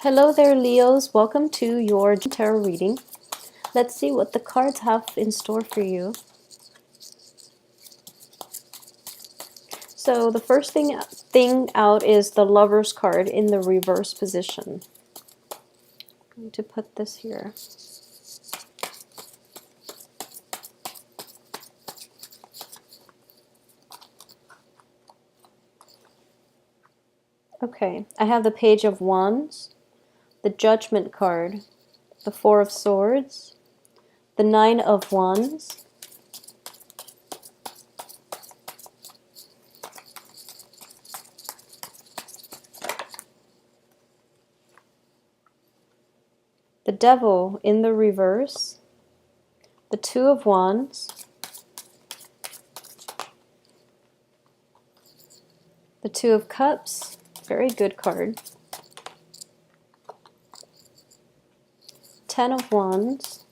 Hello there, Leos. Welcome to your tarot reading. Let's see what the cards have in store for you. So the first thing out is the Lover's card in the reverse position. I'm going to put this here. Okay, I have the Page of Wands, the Judgment card, the Four of Swords, the Nine of Wands, the Devil in the reverse, the Two of Wands, the Two of Cups, very good card, Ten of Wands,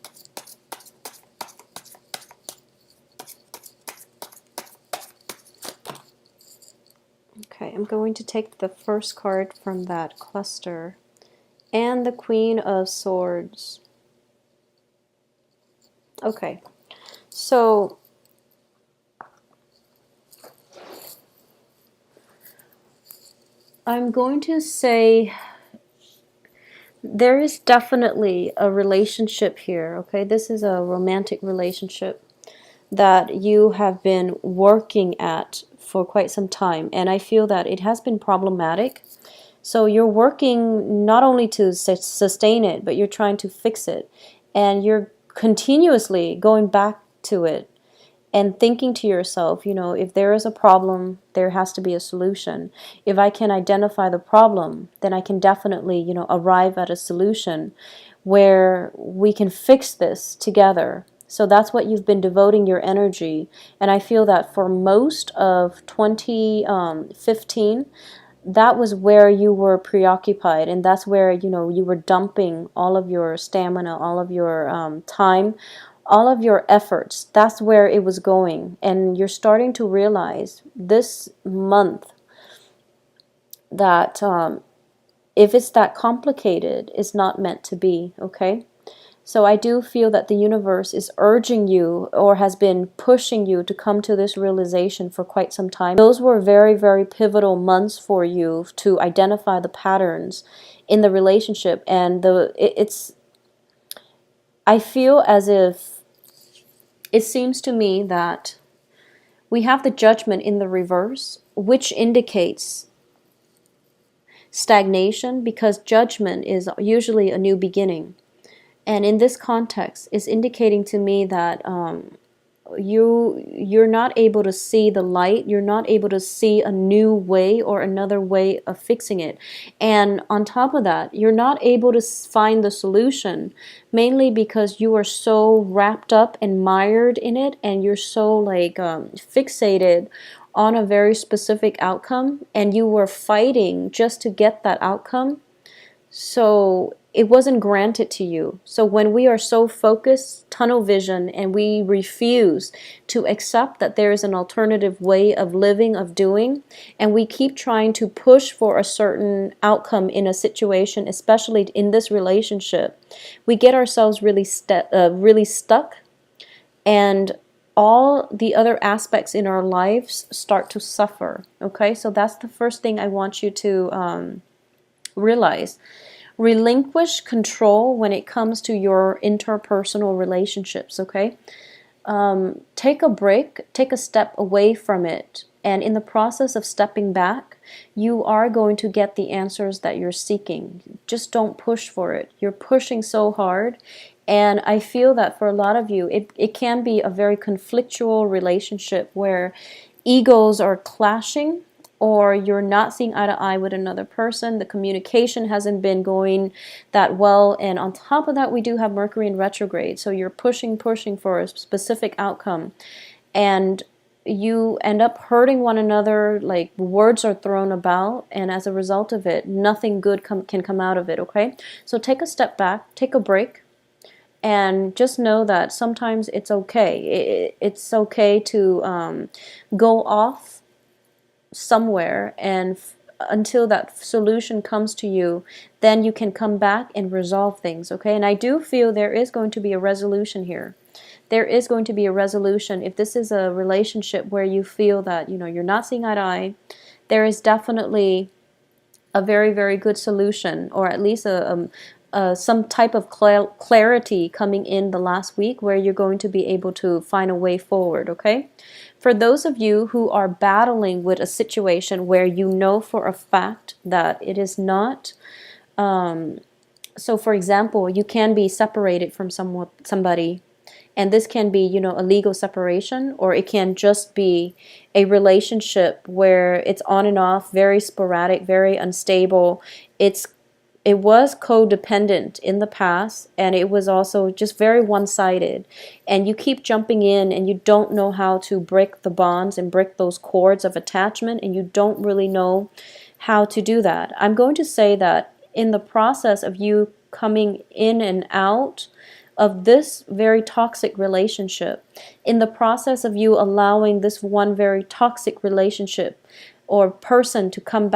okay, I'm going to take the first card from that cluster, and the Queen of Swords. Okay, so I'm going to say there is definitely a relationship here, okay? This is a romantic relationship that you have been working at for quite some time, and I feel that it has been problematic. So you're working not only to sustain it, but you're trying to fix it, and you're continuously going back to it and thinking to yourself, you know, if there is a problem, there has to be a solution. If I can identify the problem, then I can definitely, you know, arrive at a solution where we can fix this together. So that's what you've been devoting your energy. And I feel that for most of 2015, that was where you were preoccupied, and that's where, you know, you were dumping all of your stamina, all of your time, all of your efforts. That's where it was going, and you're starting to realize this month that if it's that complicated, it's not meant to be, okay? So I do feel that the universe is urging you, or has been pushing you, to come to this realization for quite some time. Those were very, very pivotal months for you to identify the patterns in the relationship. And I feel as if it seems to me that we have the Judgment in the reverse, which indicates stagnation, because Judgment is usually a new beginning. And in this context, it's indicating to me that you're not able to see the light. You're not able to see a new way or another way of fixing it. And on top of that, you're not able to find the solution, mainly because you are so wrapped up and mired in it, and you're so like fixated on a very specific outcome, and you were fighting just to get that outcome. So it wasn't granted to you. So when we are so focused, tunnel vision, and we refuse to accept that there is an alternative way of living, of doing, and we keep trying to push for a certain outcome in a situation, especially in this relationship, we get ourselves really stuck, and all the other aspects in our lives start to suffer. Okay, so that's the first thing I want you to realize. Relinquish control when it comes to your interpersonal relationships, okay? Take a break, take a step away from it, and in the process of stepping back, you are going to get the answers that you're seeking. Just don't push for it. You're pushing so hard, and I feel that for a lot of you, it can be a very conflictual relationship where egos are clashing, or you're not seeing eye to eye with another person. The communication hasn't been going that well, and on top of that, we do have Mercury in retrograde, so you're pushing for a specific outcome, and you end up hurting one another. Like, words are thrown about, and as a result of it, nothing good can come out of it, okay? So take a step back, take a break, and just know that sometimes it's okay. It's okay to go off somewhere and until that solution comes to you, then you can come back and resolve things, okay? And I do feel there is going to be a resolution here. There is going to be a resolution. If this is a relationship where you feel that, you're not seeing eye to eye, there is definitely a very, very good solution, or at least some type of clarity coming in the last week where you're going to be able to find a way forward, okay? For those of you who are battling with a situation where you know for a fact that it is not, so for example, you can be separated from somebody, and this can be, a legal separation, or it can just be a relationship where it's on and off, very sporadic, very unstable. It was codependent in the past, and it was also just very one-sided. And you keep jumping in, and you don't know how to break the bonds and break those cords of attachment, and you don't really know how to do that. I'm going to say that in the process of you coming in and out of this very toxic relationship, in the process of you allowing this one very toxic relationship or person to come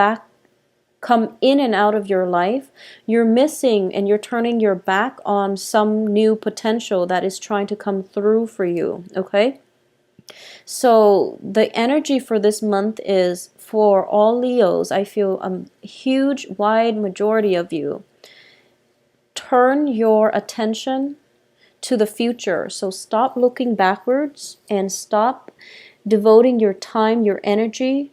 in and out of your life, you're missing and you're turning your back on some new potential that is trying to come through for you, okay? So the energy for this month is, for all Leos, I feel a huge, wide majority of you, turn your attention to the future. So stop looking backwards and stop devoting your time, your energy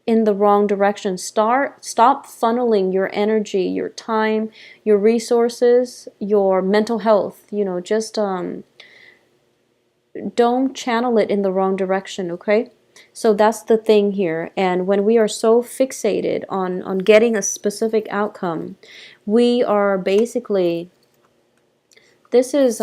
in the wrong direction. Stop funneling your energy, your time, your resources, your mental health, just don't channel it in the wrong direction, okay? So that's the thing here. And when we are so fixated on getting a specific outcome, we are basically, this is,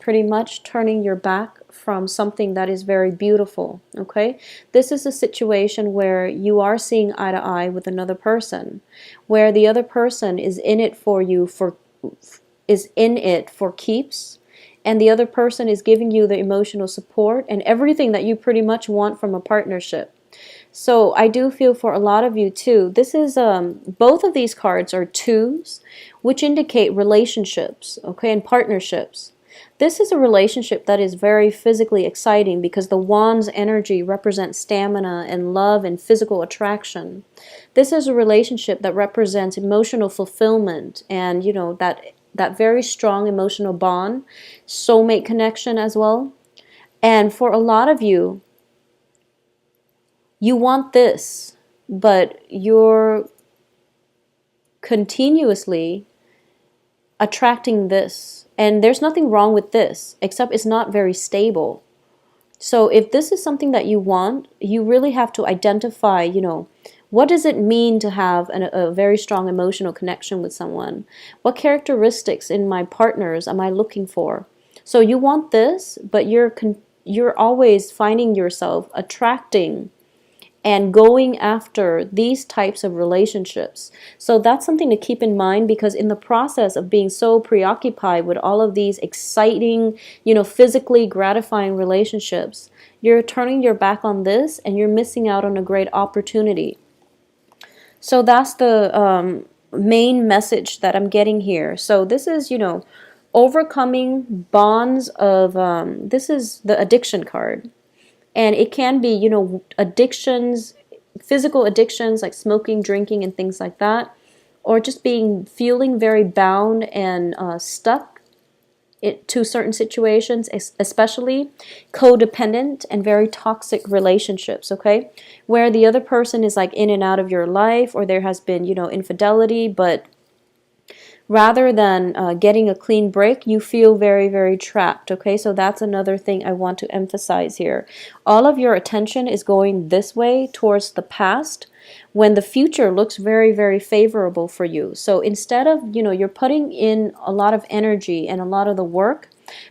pretty much turning your back from something that is very beautiful, okay? This is a situation where you are seeing eye to eye with another person, where the other person is in it for you, is in it for keeps, and the other person is giving you the emotional support and everything that you pretty much want from a partnership. So I do feel for a lot of you too, this is, both of these cards are twos, which indicate relationships, okay, and partnerships. This is a relationship that is very physically exciting because the Wand's energy represents stamina and love and physical attraction. This is a relationship that represents emotional fulfillment and, that very strong emotional bond, soulmate connection as well. And for a lot of you, you want this, but you're continuously attracting this. And there's nothing wrong with this, except it's not very stable. So if this is something that you want, you really have to identify, what does it mean to have a very strong emotional connection with someone? What characteristics in my partners am I looking for? So you want this, but you're always finding yourself attracting and going after these types of relationships. So that's something to keep in mind, because in the process of being so preoccupied with all of these exciting, physically gratifying relationships, you're turning your back on this and you're missing out on a great opportunity. So that's the main message that I'm getting here. So this is, overcoming bonds of, this is the addiction card. And it can be, addictions, physical addictions like smoking, drinking, and things like that. Or just feeling very bound and stuck to certain situations, especially codependent and very toxic relationships, okay? Where the other person is like in and out of your life, or there has been, infidelity, but rather than getting a clean break, you feel very, very trapped, okay? So that's another thing I want to emphasize here. All of your attention is going this way towards the past when the future looks very, very favorable for you. So instead of, you're putting in a lot of energy and a lot of the work,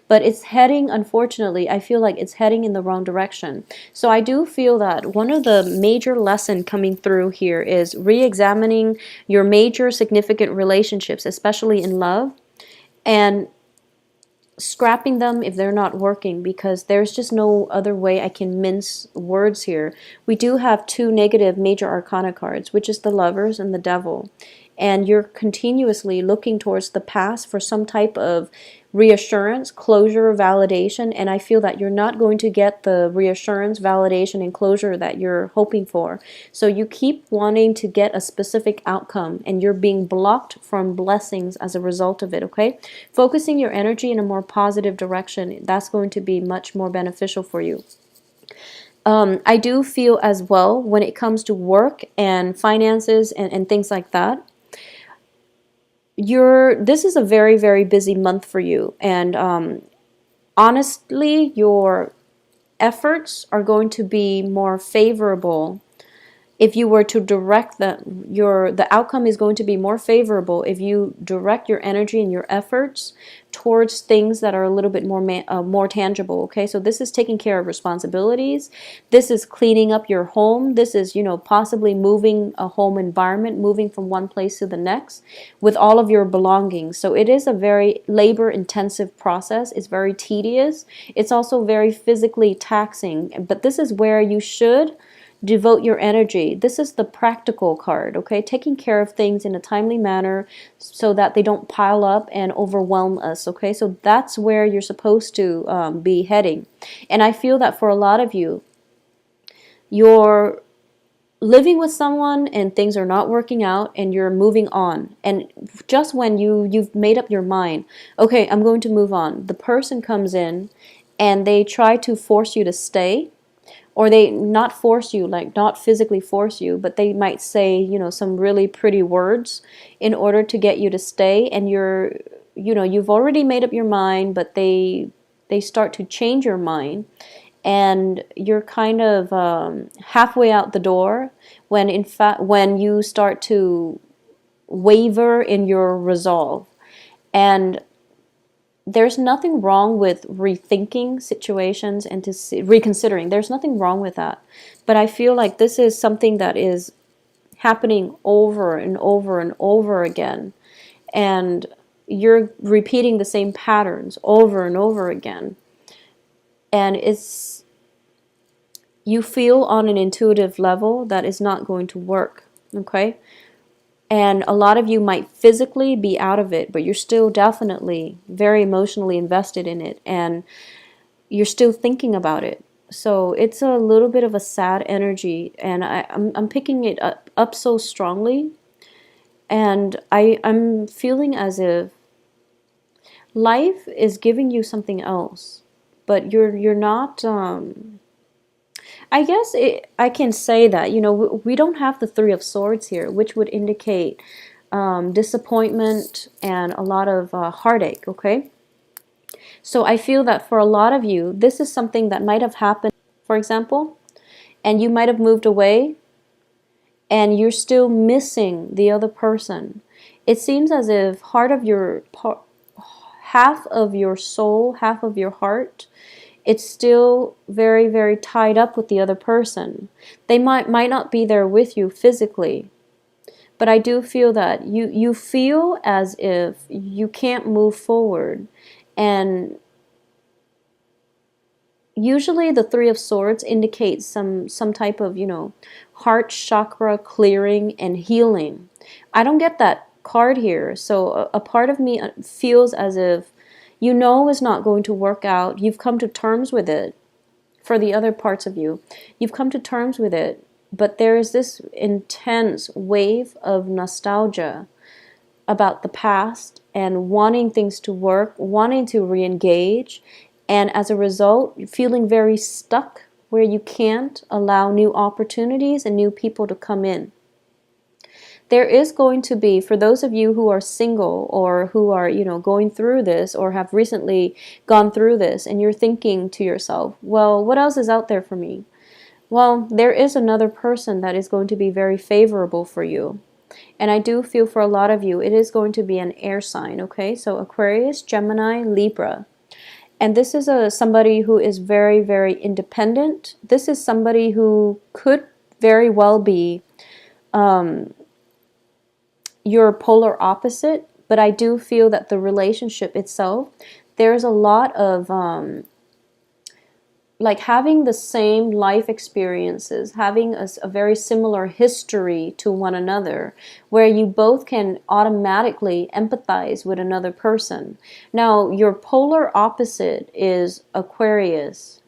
but it's heading, unfortunately, I feel like it's heading in the wrong direction. So I do feel that one of the major lessons coming through here is re-examining your major significant relationships, especially in love, and scrapping them if they're not working, because there's just no other way I can mince words here. We do have two negative major arcana cards, which is the Lovers and the Devil. And you're continuously looking towards the past for some type of reassurance, closure, validation, and I feel that you're not going to get the reassurance, validation, and closure that you're hoping for. So you keep wanting to get a specific outcome, and you're being blocked from blessings as a result of it, okay? Focusing your energy in a more positive direction, that's going to be much more beneficial for you. I do feel as well, when it comes to work and finances and things like that, this is a very, very busy month for you, and honestly, your efforts are going to be more favorable if you were to direct them. The outcome is going to be more favorable if you direct your energy and your efforts towards things that are a little bit more tangible. Okay, so this is taking care of responsibilities. This is cleaning up your home. This is, possibly moving a home environment, moving from one place to the next with all of your belongings. So it is a very labor-intensive process. It's very tedious. It's also very physically taxing. But this is where you should devote your energy. This is the practical card, okay? Taking care of things in a timely manner so that they don't pile up and overwhelm us, okay? So that's where you're supposed to be heading. And I feel that for a lot of you, you're living with someone and things are not working out and you're moving on. And just when you've made up your mind, okay, I'm going to move on, the person comes in and they try to force you to stay. Or they not force you, like not physically force you, but they might say, some really pretty words in order to get you to stay. And you've already made up your mind, but they start to change your mind. And you're kind of halfway out the door when in fact, when you start to waver in your resolve. And there's nothing wrong with rethinking situations and reconsidering. There's nothing wrong with that. But I feel like this is something that is happening over and over and over again. And you're repeating the same patterns over and over again. And you feel on an intuitive level that is not going to work. Okay? And a lot of you might physically be out of it, but you're still definitely very emotionally invested in it, and you're still thinking about it. So it's a little bit of a sad energy, and I'm picking it up so strongly, and I'm feeling as if life is giving you something else, but you're not. I guess I can say that, we don't have the Three of Swords here, which would indicate disappointment and a lot of heartache, okay? So I feel that for a lot of you, this is something that might have happened, for example, and you might have moved away and you're still missing the other person. It seems as if half of your soul, half of your heart, it's still very, very tied up with the other person. They might not be there with you physically, but I do feel that you feel as if you can't move forward. And usually the Three of Swords indicates some type of, heart chakra clearing and healing. I don't get that card here, so a part of me feels as if it's not going to work out. You've come to terms with it. For the other parts of you, you've come to terms with it, but there is this intense wave of nostalgia about the past and wanting things to work, wanting to re-engage, and as a result, feeling very stuck where you can't allow new opportunities and new people to come in. There is going to be, for those of you who are single or who are, going through this or have recently gone through this, and you're thinking to yourself, well, what else is out there for me? Well, there is another person that is going to be very favorable for you. And I do feel for a lot of you, it is going to be an air sign, okay? So Aquarius, Gemini, Libra. And this is somebody who is very, very independent. This is somebody who could very well be your polar opposite, but I do feel that the relationship itself, there's a lot of like having the same life experiences, having a very similar history to one another, where you both can automatically empathize with another person. Now, your polar opposite is Aquarius.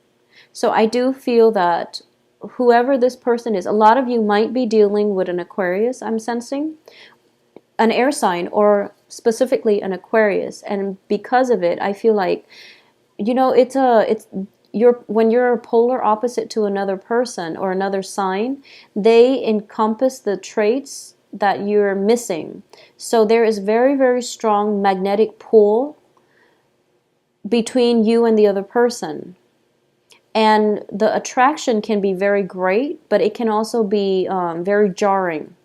So I do feel that whoever this person is, a lot of you might be dealing with an Aquarius, I'm sensing, an air sign, or specifically an Aquarius. And because of it, I feel like, it's you're when you're a polar opposite to another person or another sign, they encompass the traits that you're missing. So there is very, very strong magnetic pull between you and the other person. And the attraction can be very great, but it can also be very jarring.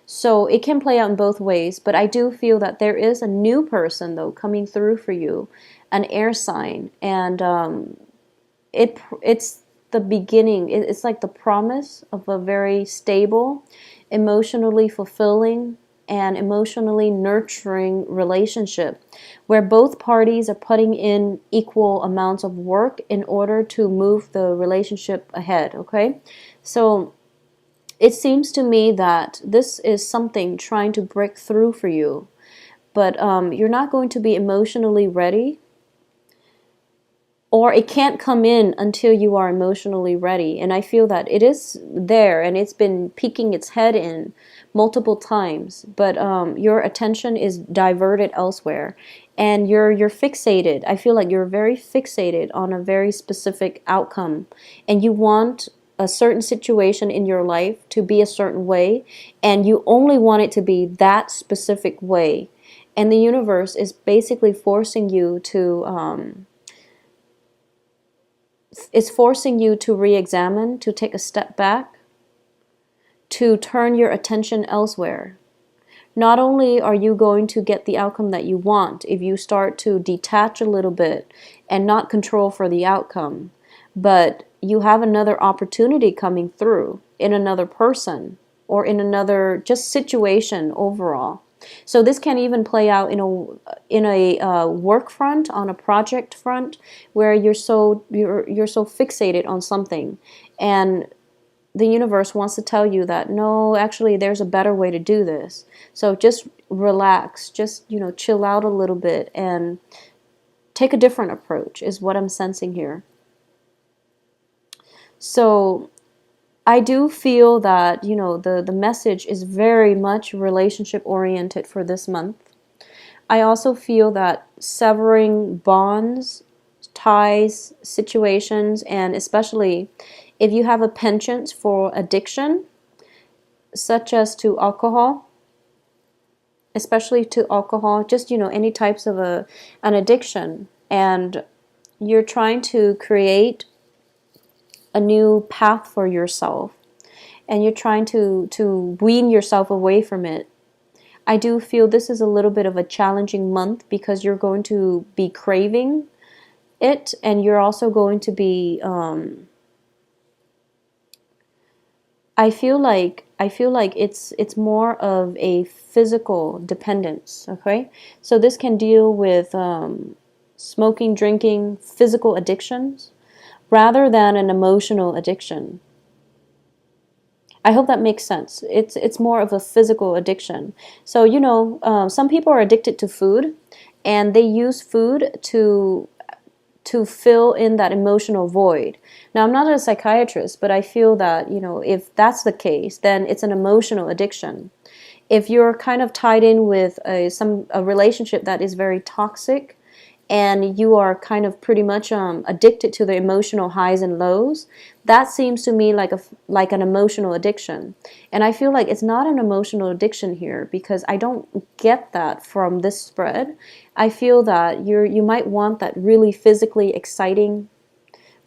So it can play out in both ways, but I do feel that there is a new person, though, coming through for you, an air sign, and it's the beginning. It's like the promise of a very stable, emotionally fulfilling, and emotionally nurturing relationship where both parties are putting in equal amounts of work in order to move the relationship ahead, okay? So it seems to me that this is something trying to break through for you, but you're not going to be emotionally ready, or it can't come in until you are emotionally ready. And I feel that it is there and it's been peeking its head in multiple times, but your attention is diverted elsewhere, and you're fixated. I feel like you're very fixated on a very specific outcome, and you want a certain situation in your life to be a certain way, and you only want it to be that specific way. And the universe is basically forcing you to re-examine, to take a step back, to turn your attention elsewhere. Not only are you going to get the outcome that you want if you start to detach a little bit and not control for the outcome, but you have another opportunity coming through in another person or in another just situation overall. So this can even play out in a work front, on a project front, where you're so fixated on something, and the universe wants to tell you that no, actually there's a better way to do this. So just relax, just chill out a little bit and take a different approach is what I'm sensing here. So I do feel that, the message is very much relationship oriented for this month. I also feel that severing bonds, ties, situations, and especially if you have a penchant for addiction, such as to alcohol, especially to alcohol, just, any types of an addiction, and you're trying to create a new path for yourself, and you're trying to wean yourself away from it. I do feel this is a little bit of a challenging month because you're going to be craving it, and you're also going to be I feel like it's more of a physical dependence, okay? So this can deal with smoking, drinking, physical addictions, rather than an emotional addiction. I hope that makes sense. It's more of a physical addiction. So some people are addicted to food, and they use food to fill in that emotional void. Now, I'm not a psychiatrist, but I feel that if that's the case, then it's an emotional addiction. If you're kind of tied in with a relationship that is very toxic, and you are kind of pretty much addicted to the emotional highs and lows, that seems to me like an emotional addiction. And I feel like it's not an emotional addiction here, because I don't get that from this spread. I feel that you might want that really physically exciting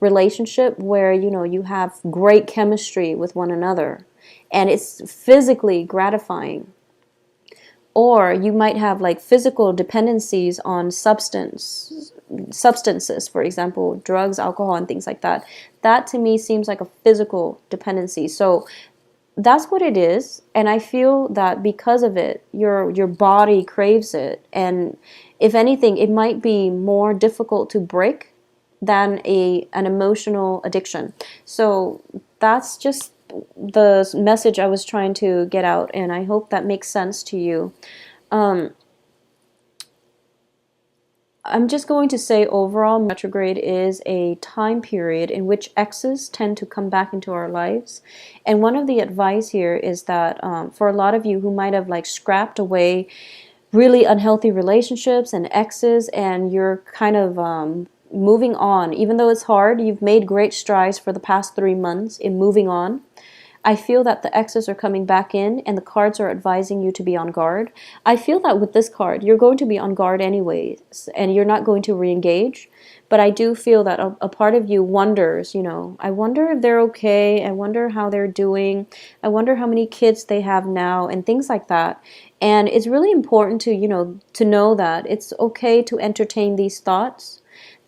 relationship where you have great chemistry with one another and it's physically gratifying. Or you might have like physical dependencies on substances, for example, drugs, alcohol, and things like that. That to me seems like a physical dependency. So that's what it is, and I feel that because of it, your body craves it, and If anything, it might be more difficult to break than an emotional addiction. So that's just the message I was trying to get out, and I hope that makes sense to you. I'm just going to say overall, retrograde is a time period in which exes tend to come back into our lives. And one of the advice here is that for a lot of you who might have like scrapped away really unhealthy relationships and exes, and you're kind of moving on, even though it's hard, you've made great strides for the past 3 months in moving on. I feel that the exes are coming back in and the cards are advising you to be on guard. I feel that with this card, you're going to be on guard anyways and you're not going to re-engage. But I do feel that a part of you wonders, I wonder if they're okay. I wonder how they're doing. I wonder how many kids they have now and things like that. And it's really important to know that it's okay to entertain these thoughts.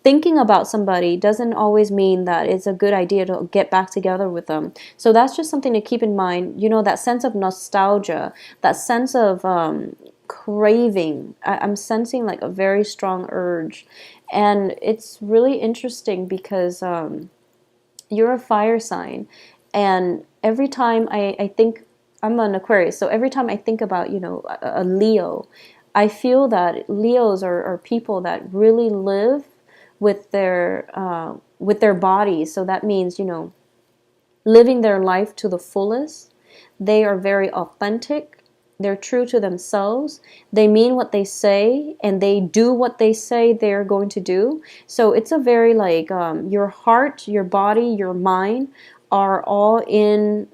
Thinking about somebody doesn't always mean that it's a good idea to get back together with them. So that's just something to keep in mind. That sense of nostalgia, that sense of craving. I'm sensing like a very strong urge. And it's really interesting because you're a fire sign. And every time I think, I'm an Aquarius, so every time I think about, a Leo, I feel that Leos are people that really live with their bodies. So that means, living their life to the fullest. They are very authentic. They're true to themselves. They mean what they say and they do what they say they're going to do. So it's a very like your heart, your body, your mind are all in,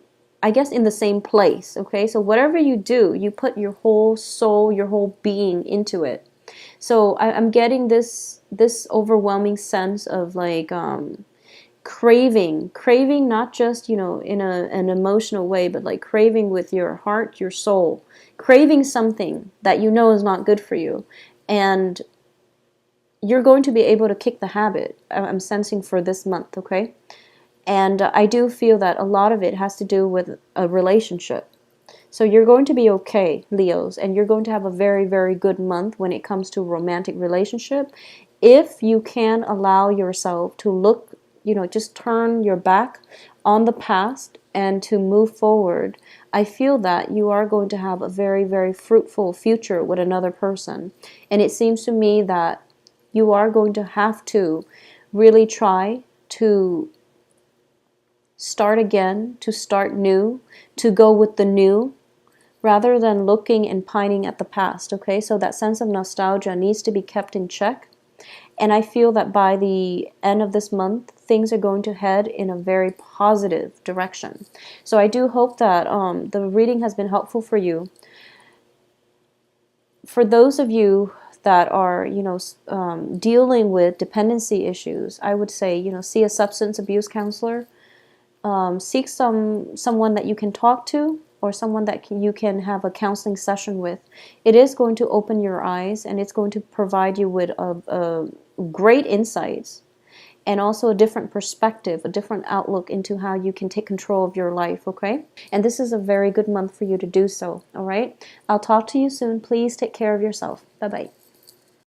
I guess, in the same place. Okay, so whatever you do, you put your whole soul, your whole being into it. So I'm getting this overwhelming sense of like craving, not just in an emotional way, but like craving with your heart, your soul, craving something that is not good for you, and you're going to be able to kick the habit. I'm sensing for this month, okay? And I do feel that a lot of it has to do with a relationship. So you're going to be okay, Leos, and you're going to have a very, very good month when it comes to a romantic relationship. If you can allow yourself to look, just turn your back on the past and to move forward, I feel that you are going to have a very, very fruitful future with another person. And it seems to me that you are going to have to really try to start again, to start new, to go with the new, rather than looking and pining at the past, okay? So that sense of nostalgia needs to be kept in check. And I feel that by the end of this month, things are going to head in a very positive direction. So I do hope that the reading has been helpful for you. For those of you that are, dealing with dependency issues, I would say, see a substance abuse counselor. Seek someone that you can talk to, or someone that you can have a counseling session with. It is going to open your eyes, and it's going to provide you with a great insights, and also a different perspective, a different outlook into how you can take control of your life, okay? And this is a very good month for you to do so, all right? I'll talk to you soon. Please take care of yourself. Bye-bye.